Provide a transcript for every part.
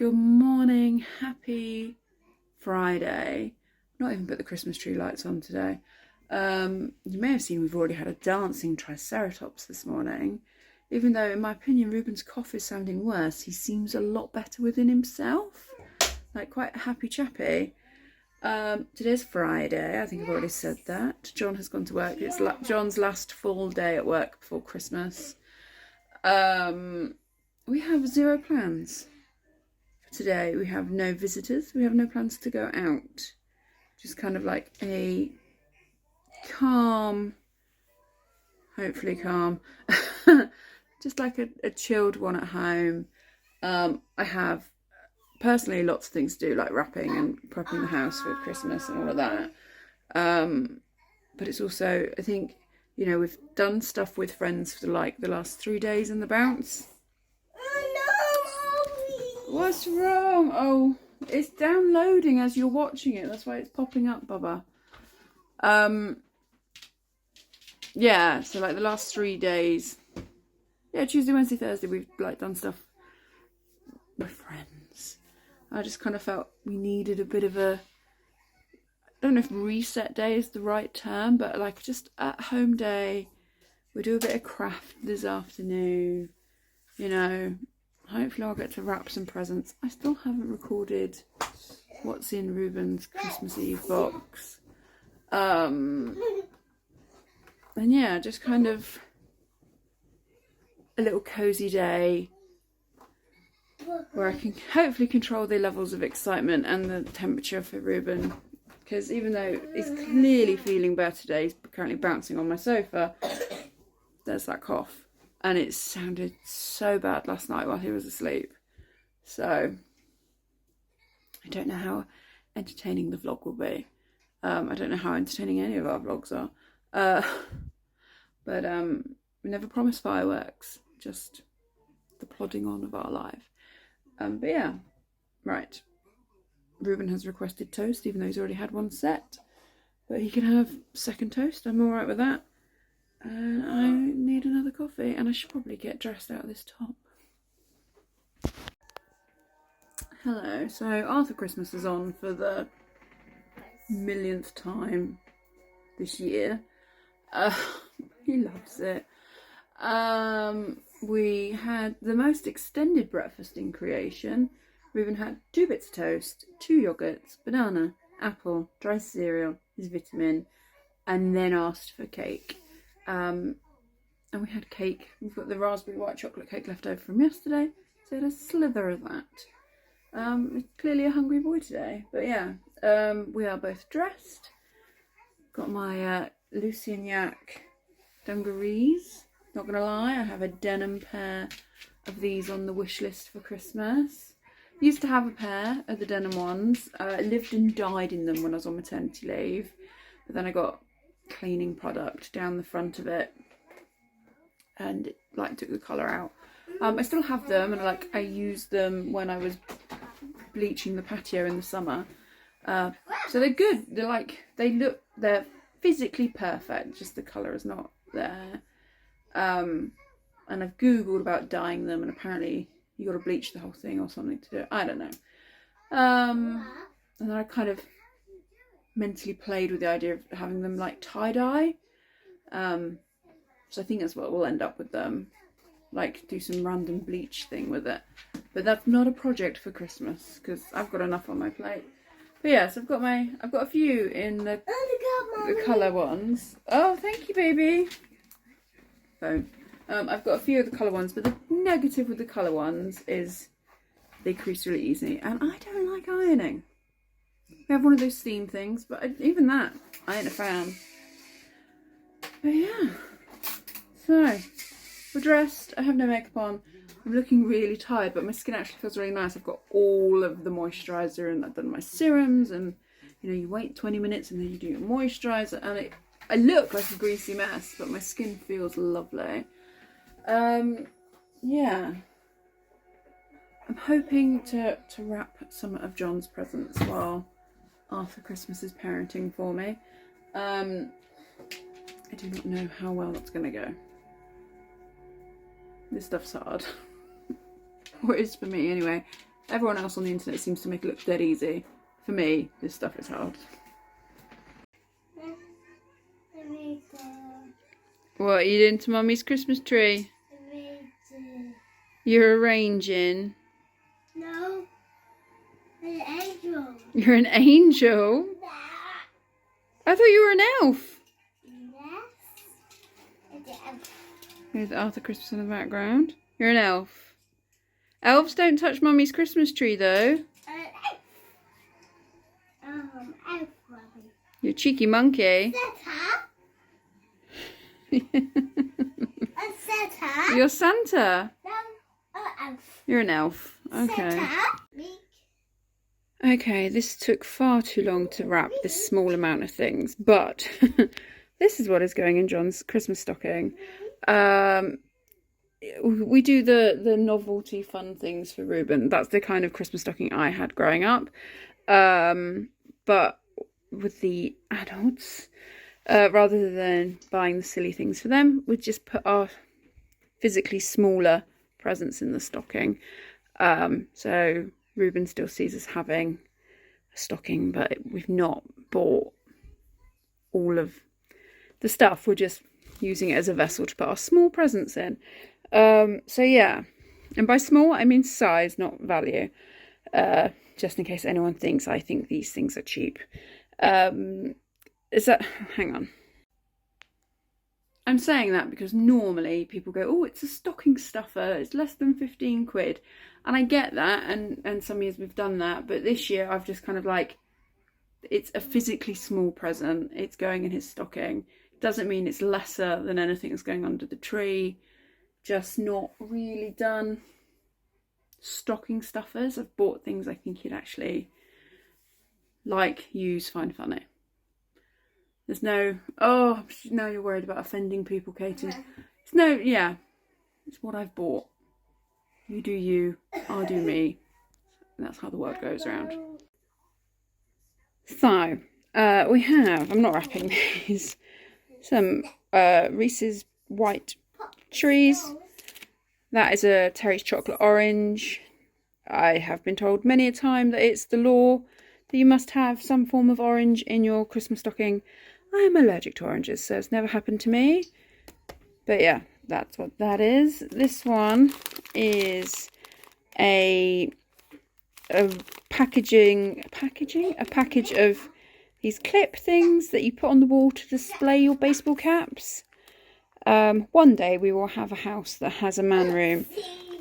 Good morning, happy Friday. Not even put the Christmas tree lights on today. You may have seen we've already had a dancing Triceratops this morning. Even though, in my opinion, Ruben's cough is sounding worse, he seems a lot better within himself. Like, quite a happy chappy. Today's Friday, I think I've already said that. John has gone to work. It's John's last full day at work before Christmas. We have zero plans for today. We have no visitors. We have no plans to go out. Just kind of like a calm, hopefully calm, just like a chilled one at home. I have personally lots of things to do, like wrapping and prepping the house for Christmas and all of that. But it's also, I think, you know, we've done stuff with friends for the last 3 days in the bounce. What's wrong? Oh, it's downloading as you're watching it. That's why it's popping up, Bubba. Yeah, so like the last 3 days. Yeah, Tuesday, Wednesday, Thursday, we've like done stuff with friends. I just kind of felt we needed a bit of a, I don't know if reset day is the right term, but like just at home day. We do a bit of craft this afternoon, you know. Hopefully I'll get to wrap some presents. I still haven't recorded what's in Ruben's Christmas Eve box. And yeah, just kind of a little cozy day where I can hopefully control the levels of excitement and the temperature for Ruben. Because even though he's clearly feeling better today, he's currently bouncing on my sofa, there's that cough. And it sounded so bad last night while he was asleep. So, I don't know how entertaining the vlog will be. I don't know how entertaining any of our vlogs are. But we never promise fireworks. Just the plodding on of our life. But yeah, right. Ruben has requested toast, even though he's already had one set. But he can have second toast. I'm alright with that. And I need another coffee, and I should probably get dressed out of this top. Hello, so Arthur Christmas is on for the millionth time this year. He loves it. We had the most extended breakfast in creation. We even had 2 bits of toast, 2 yogurts, banana, apple, dry cereal, his vitamin, and then asked for cake. And we had cake. We've got the raspberry white chocolate cake left over from yesterday, so I had a slither of that. It's clearly a hungry boy today, but yeah, we are both dressed. Got my Lucy and Yak dungarees. Not gonna lie, I have a denim pair of these on the wish list for Christmas. Used to have a pair of the denim ones. I lived and died in them when I was on maternity leave, but then I got cleaning product down the front of it and it like took the colour out. I still have them, and like I used them when I was bleaching the patio in the summer. So they're good. They're physically perfect, just the colour is not there. And I've googled about dyeing them, and apparently you got to bleach the whole thing or something to do it. I don't know. And then I kind of mentally played with the idea of having them like tie-dye. So I think that's what we'll end up with them. Like do some random bleach thing with it. But that's not a project for Christmas because I've got got on my plate. But yes, I've got a few in the colour ones. Oh, thank you, baby. Phone. I've got a few of the colour ones, but the negative with the colour ones is they crease really easy, and I don't like ironing. We have one of those steam things, but even that, I ain't a fan. But yeah, so we're dressed. I have no makeup on. I'm looking really tired, but my skin actually feels really nice. I've got all of the moisturiser, and I've done my serums, and you know, you wait 20 minutes and then you do your moisturiser, and I look like a greasy mess, but my skin feels lovely. Yeah. I'm hoping to wrap some of John's presents while Arthur Christmas is parenting for me. I do not know how well that's going to go. This stuff's hard. Or it is for me anyway. Everyone else on the internet seems to make it look dead easy. For me, this stuff is hard. What are you doing to Mummy's Christmas tree? You're arranging. No, an angel. You're an angel? I thought you were an elf. Yes. There's Arthur Christmas in the background. You're an elf. Elves don't touch Mummy's Christmas tree though. Elf Robin. You cheeky monkey. Santa. You're Santa. No, elf. You're an elf. Okay. Santa. Okay, this took far too long to wrap this small amount of things, but this is what is going in John's Christmas stocking. We do the novelty fun things for Ruben. That's the kind of Christmas stocking I had growing up. But with the adults, rather than buying the silly things for them, we just put our physically smaller presents in the stocking. So Ruben still sees us having a stocking, but we've not bought all of the stuff. We're just using it as a vessel to put our small presents in. So yeah, and by small I mean size, not value, just in case anyone thinks I think these things are cheap. Hang on. I'm saying that because normally people go, oh, it's a stocking stuffer, it's less than 15 quid. And I get that, and some years we've done that, but this year I've just kind of like, it's a physically small present, it's going in his stocking. Doesn't mean it's lesser than anything that's going under the tree. Just not really done stocking stuffers. I've bought things I think he'd actually like, use, find funny. There's no, oh, now you're worried about offending people, Katy. It's no, yeah, it's what I've bought. You do you, I'll do me. And that's how the world goes around. So, we have, I'm not wrapping these, some Reese's white trees. That is a Terry's chocolate orange. I have been told many a time that it's the law that you must have some form of orange in your Christmas stocking. I am allergic to oranges, so it's never happened to me. But yeah, that's what that is. This one is a package of these clip things that you put on the wall to display your baseball caps. One day we will have a house that has a man room.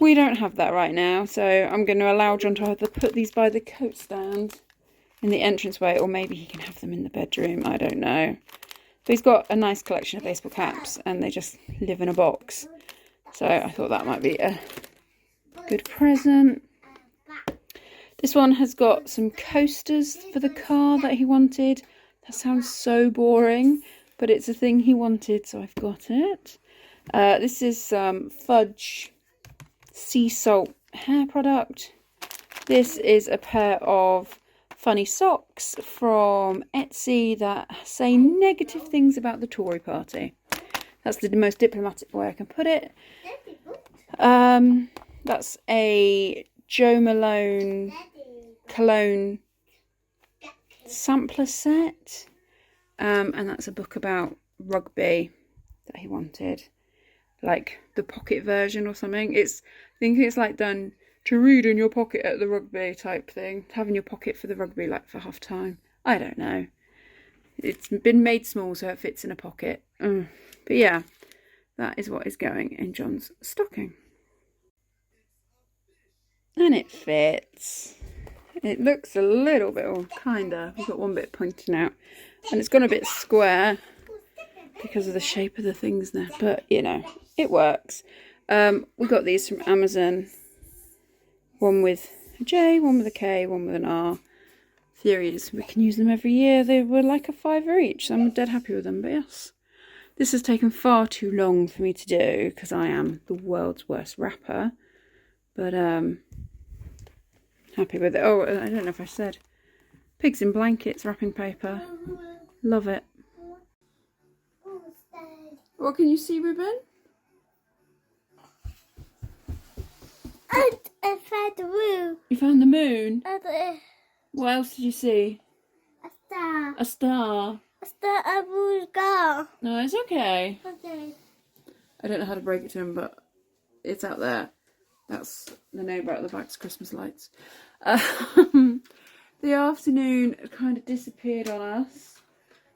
We don't have that right now, so I'm going to allow John to either put these by the coat stand in the entranceway, or maybe he can have them in the bedroom. I don't know. So he's got a nice collection of baseball caps, and they just live in a box. So I thought that might be a good present. This one has got some coasters for the car that he wanted. That sounds so boring, but it's a thing he wanted, so I've got it. This is Fudge sea salt hair product. This is a pair of funny socks from Etsy that say negative things about the Tory party. That's the most diplomatic way I can put it. That's a Jo Malone cologne sampler set. And that's a book about rugby that he wanted. Like the pocket version or something. I think it's like done to read in your pocket at the rugby type thing. To have in your pocket for the rugby, like for half time. I don't know. It's been made small so it fits in a pocket. But yeah, that is what is going in John's stocking. And it fits. It looks a little bit, or kinda, we've got one bit pointing out. And it's gone a bit square because of the shape of the things there. But, you know, it works. We got these from Amazon. One with a J, one with a K, one with an R. Theory is we can use them every year. They were like a £5 each, so I'm dead happy with them. But yes, this has taken far too long for me to do because I am the world's worst wrapper. But happy with it. Oh, I don't know if I said. Pigs in blankets, wrapping paper. Love it. What can you see, Ruben? I found the moon. You found the moon? A What else did you see? star. A star. A star, a moon star. No, it's okay. Okay. I don't know how to break it to him, but it's out there. That's the neighbour at the back's Christmas lights. The afternoon kind of disappeared on us.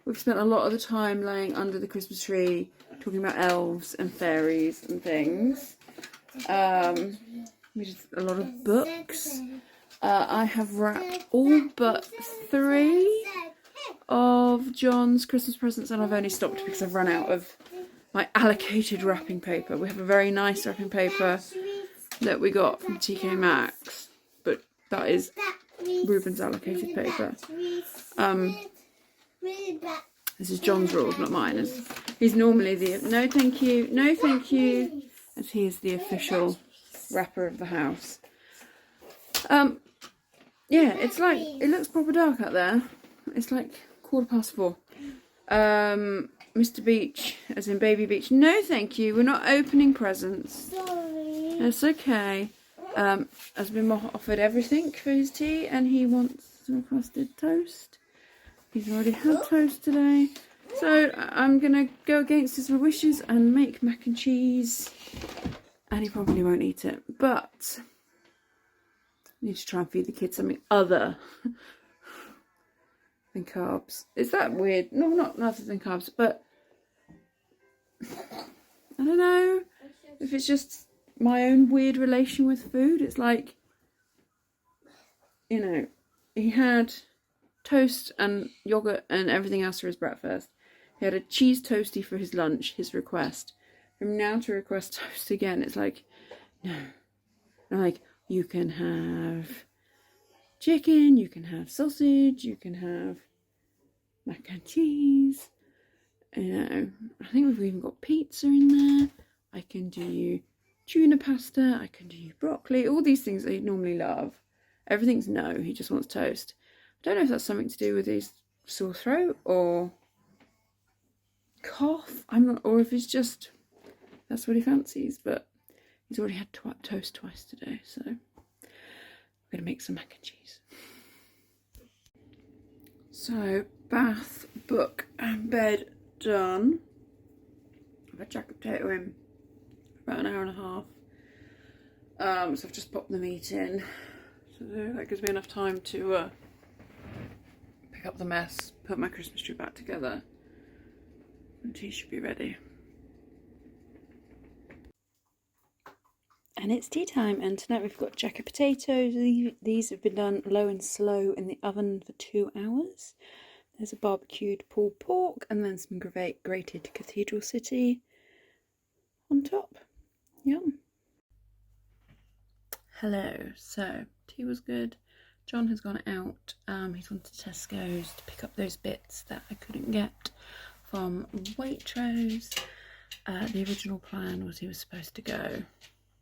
We've spent a lot of the time laying under the Christmas tree, talking about elves and fairies and things. We did a lot of books. I have wrapped all but 3 of John's Christmas presents, and I've only stopped because I've run out of my allocated wrapping paper. We have a very nice wrapping paper that we got from TK Maxx, but that is Ruben's allocated paper. This is John's rules, not mine. He's normally the no thank you, no thank you, as he is the official wrapper of the house. Yeah, it's like, it looks proper dark out there. It's like 4:15. Mr. Beach, as in Baby Beach, no thank you, we're not opening presents. Sorry. It's okay. Has been offered everything for his tea, and he wants some frosted toast. He's already had toast today. So I'm going to go against his wishes and make mac and cheese. And he probably won't eat it. But I need to try and feed the kids something other than carbs. Is that weird? No, not other than carbs. But I don't know if it's just my own weird relation with food. It's like, you know, he had toast and yogurt and everything else for his breakfast. He had a cheese toastie for his lunch, his request. From now to request toast again, it's like, no. I'm like, you can have chicken, you can have sausage, you can have mac and cheese. You know, I think we've even got pizza in there. I can do you tuna pasta, I can do you broccoli, all these things that he'd normally love. Everything's no, he just wants toast. I don't know if that's something to do with his sore throat or cough. I'm not, or if it's just that's what he fancies. But he's already had toast twice today, so I'm gonna make some mac and cheese. So bath, book, and bed done. I've had jacket potato in for about an hour and a half. So I've just popped the meat in. So that gives me enough time to pick up the mess, put my Christmas tree back together, and tea should be ready. And it's tea time, and tonight we've got jacket potatoes. These have been done low and slow in the oven for 2 hours. There's a barbecued pulled pork and then some grated Cathedral City on top. Yum. Hello, so tea was good. John has gone out. He's gone to Tesco's to pick up those bits that I couldn't get from Waitrose. The original plan was he was supposed to go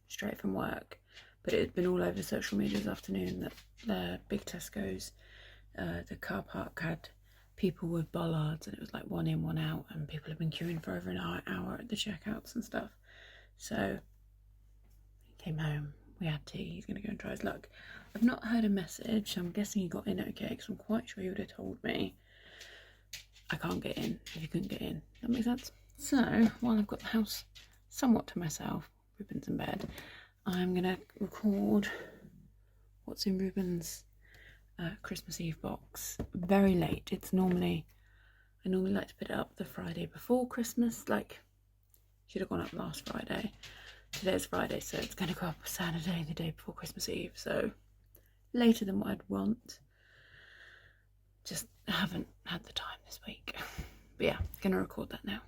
straight from work, but it had been all over social media this afternoon that the big Tesco's, the car park had people with bollards, and it was like 1 in, 1 out, and people have been queuing for over an hour at the checkouts and stuff. So he came home, we had tea, he's going to go and try his luck. I've not heard a message, so I'm guessing he got in okay, because I'm quite sure he would have told me I can't get in if he couldn't get in. That makes sense? So while I've got the house somewhat to myself, Ruben's in bed, I'm going to record what's in Ruben's Christmas Eve box very late. I normally like to put it up the Friday before Christmas, like should have gone up last Friday. Today's Friday, so it's going to go up Saturday, the day before Christmas Eve, so later than what I'd want. Just haven't had the time this week. But yeah, going to record that now.